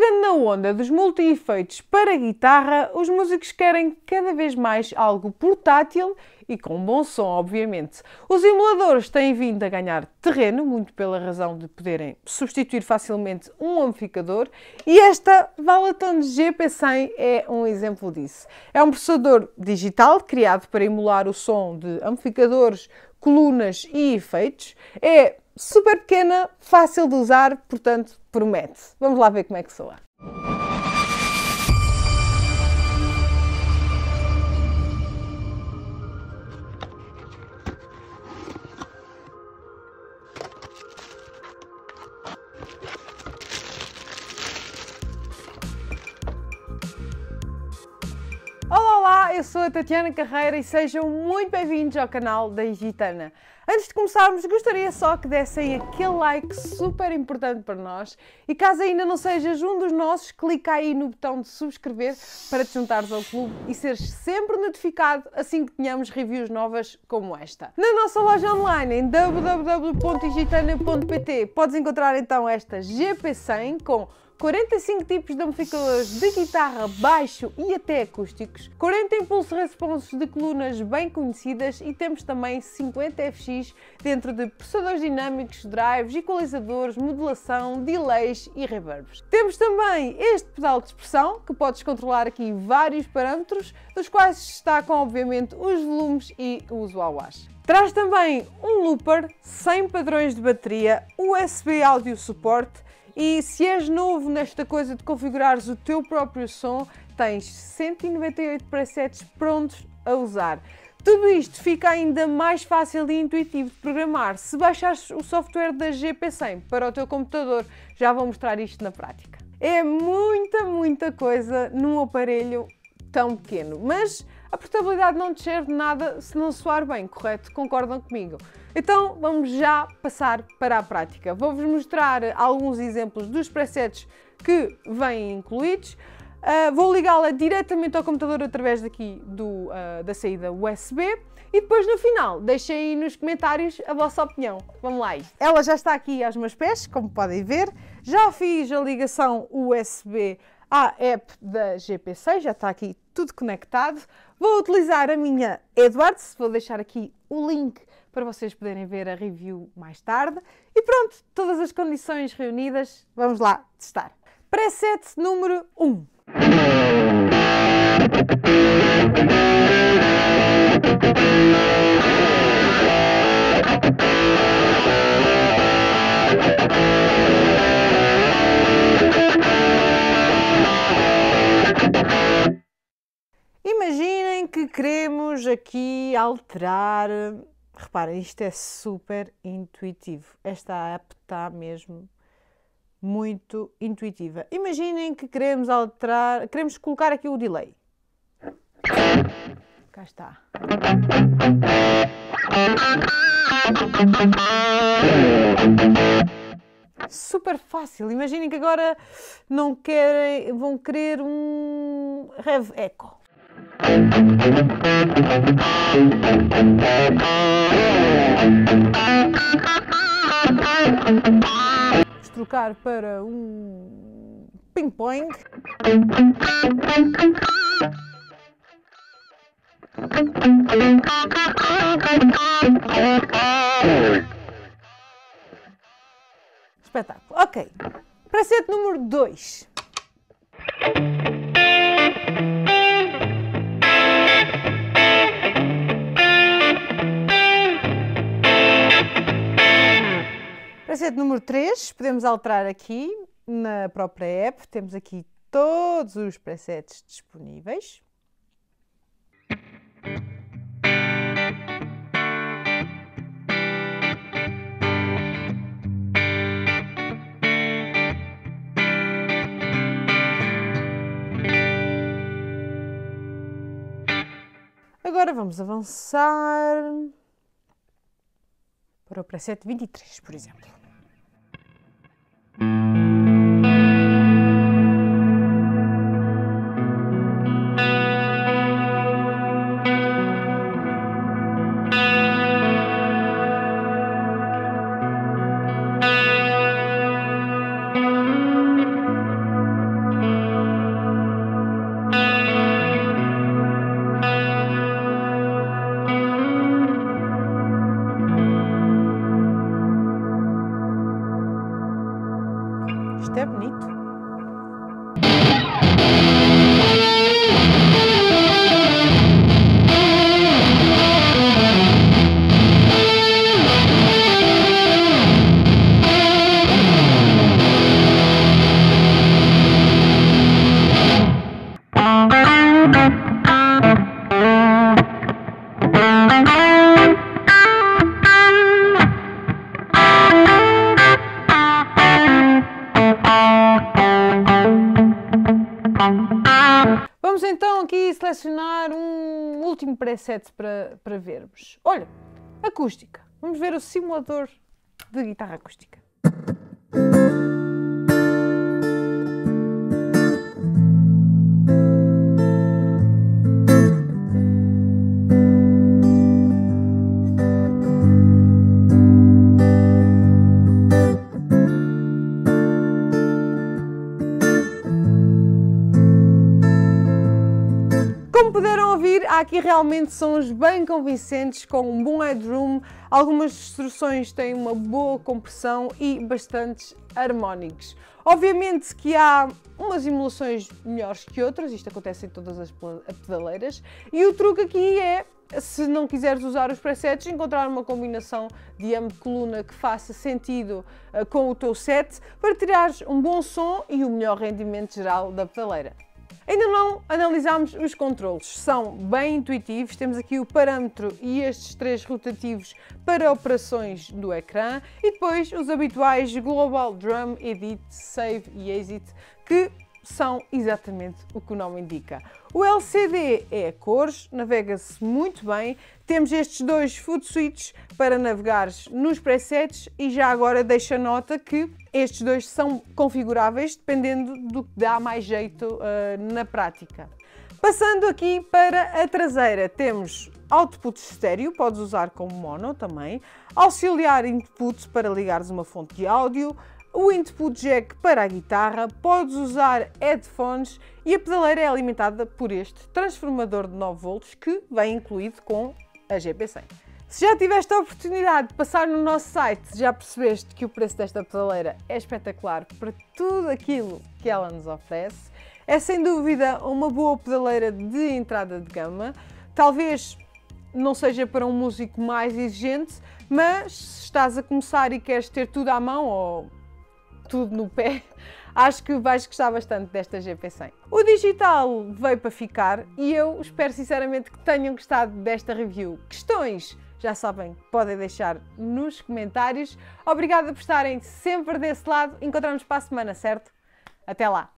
Pegando na onda dos multi-efeitos para guitarra, os músicos querem cada vez mais algo portátil e com bom som, obviamente. Os emuladores têm vindo a ganhar terreno, muito pela razão de poderem substituir facilmente um amplificador, e esta Valitone GP100 é um exemplo disso. É um processador digital criado para emular o som de amplificadores, colunas e efeitos. É super pequena, fácil de usar, portanto, promete. Vamos lá ver como é que soa. Olá, eu sou a Tatiana Carreira e sejam muito bem-vindos ao canal da Gitana. Antes de começarmos, gostaria só que dessem aquele like super importante para nós e caso ainda não sejas um dos nossos, clica aí no botão de subscrever para te juntares ao clube e seres sempre notificado assim que tenhamos reviews novas como esta. Na nossa loja online em www.gitana.pt podes encontrar então esta GP100 com 45 tipos de amplificadores de guitarra, baixo e até acústicos, 40 impulso responses de colunas bem conhecidas e temos também 50 FX dentro de processadores dinâmicos, drives, equalizadores, modulação, delays e reverbs. Temos também este pedal de expressão que podes controlar aqui vários parâmetros, dos quais destacam obviamente os volumes e os wah-wahs. Traz também um looper sem padrões de bateria, USB Audio Support. E se és novo nesta coisa de configurares o teu próprio som, tens 198 presets prontos a usar. Tudo isto fica ainda mais fácil e intuitivo de programar se baixares o software da GP100 para o teu computador. Já vou mostrar isto na prática. É muita coisa num aparelho tão pequeno, mas a portabilidade não te serve de nada se não soar bem, correto? Concordam comigo? Então vamos já passar para a prática. Vou-vos mostrar alguns exemplos dos presets que vêm incluídos. Vou ligá-la diretamente ao computador através daqui da saída USB e depois no final deixem aí nos comentários a vossa opinião. Vamos lá aí. Ela já está aqui aos meus pés, como podem ver. Já fiz a ligação USB à app da GP100, já está aqui tudo conectado. Vou utilizar a minha Edwards, vou deixar aqui o link para vocês poderem ver a review mais tarde. E pronto, todas as condições reunidas, vamos lá testar. Preset número 1. Imaginem que queremos aqui alterar. Reparem, isto é super intuitivo. Esta app está mesmo muito intuitiva. Imaginem que queremos alterar, queremos colocar aqui o delay. Cá está. Super fácil. Imaginem que agora não querem, vão querer um rev echo. Vamos trocar para um ping-pong. Espetáculo. Ok. Preset número 2. Preset número 3, podemos alterar aqui na própria app, temos aqui todos os presets disponíveis. Agora vamos avançar para o preset 23, por exemplo. Vamos então aqui selecionar um último preset para vermos. Olha, acústica. Vamos ver o simulador de guitarra acústica. Como puderam ouvir, há aqui realmente sons bem convincentes, com um bom headroom, algumas distorções têm uma boa compressão e bastantes harmónicos. Obviamente que há umas emulações melhores que outras, isto acontece em todas as pedaleiras, e o truque aqui é, se não quiseres usar os presets, encontrar uma combinação de âmbito de coluna que faça sentido com o teu set, para tirares um bom som e o melhor rendimento geral da pedaleira. Ainda não analisámos os controles, são bem intuitivos, temos aqui o parâmetro e estes três rotativos para operações do ecrã e depois os habituais Global Drum, Edit, Save e Exit, que são exatamente o que o nome indica. O LCD é a cores, navega-se muito bem, temos estes dois foot switches para navegares nos presets e já agora deixa nota que estes dois são configuráveis dependendo do que dá mais jeito na prática. Passando aqui para a traseira, temos output estéreo, podes usar como mono também, auxiliar input para ligares uma fonte de áudio, o input jack para a guitarra, podes usar headphones e a pedaleira é alimentada por este transformador de 9 volts que vem incluído com a GP100. Se já tiveste a oportunidade de passar no nosso site, já percebeste que o preço desta pedaleira é espetacular para tudo aquilo que ela nos oferece. É sem dúvida uma boa pedaleira de entrada de gama, talvez não seja para um músico mais exigente, mas se estás a começar e queres ter tudo à mão ou tudo no pé, acho que vais gostar bastante desta GP100. O digital veio para ficar e eu espero sinceramente que tenham gostado desta review. Questões, já sabem, podem deixar nos comentários. Obrigada por estarem sempre desse lado. Encontramos para a semana, certo? Até lá!